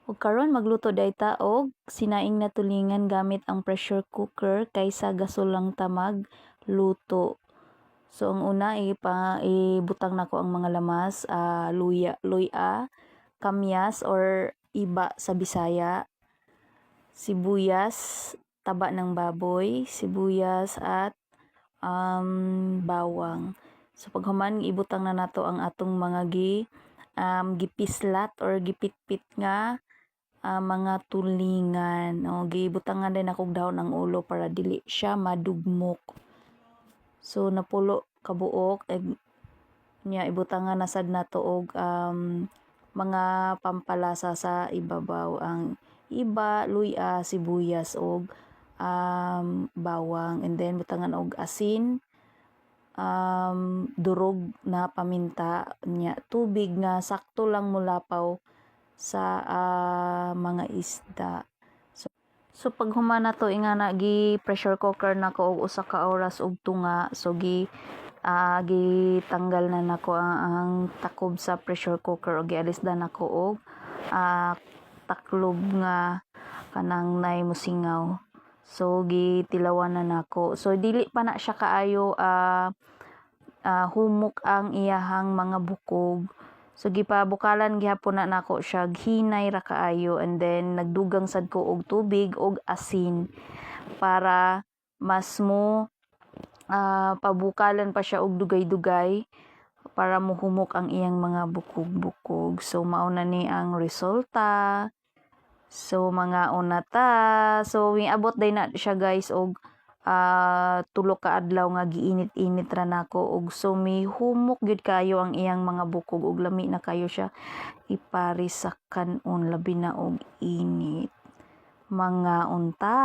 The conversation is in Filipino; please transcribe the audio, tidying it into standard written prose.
Ug karon magluto dayta og sinaing na tulingan gamit ang pressure cooker kaysa gasol lang ta magluto. So ang una ibutang nako ang mga lamas, luya, kamyas or iba sa Bisaya, sibuyas, taba ng baboy, sibuyas at bawang. So paghuman ibutang na nato ang atong mga gipislat or gipitpit nga mga tulingan. O, gibutangan din akong dahon ng ulo para dili siya madugmok. So napulo kabuok nya ibutangan na sad nato og mga pampalasa sa ibabaw, ang iba, luya, sibuyas og bawang, and then butangan og asin, durog na paminta, nya tubig nga sakto lang mulapaw sa mga isda. So paghuman nato ingana gi pressure cooker nako og usa ka oras ug tunga, so gitanggal na nako ang takob sa pressure cooker og gialis na nako og taklob nga kanang nay musingaw. So gitilawan na nako. So dili pa na siya kaayo humok ang iyahang mga bukog. So gipabukalan gihapon na nako siya, hinay ra kaayo, and then nagdugang sad ko og tubig og asin para mas mo pabukalan pa siya og dugay-dugay para muhumok ang iyang mga bukog-bukog. So mao na ni ang resulta. So mga unata. So miabot day na siya guys og tulo ka adlaw nga giinit-init ra nako og so mihumok gyud kayo ang iyang mga bukog og lami na kayo siya ipari sa kanon labi na og init. Mga unta.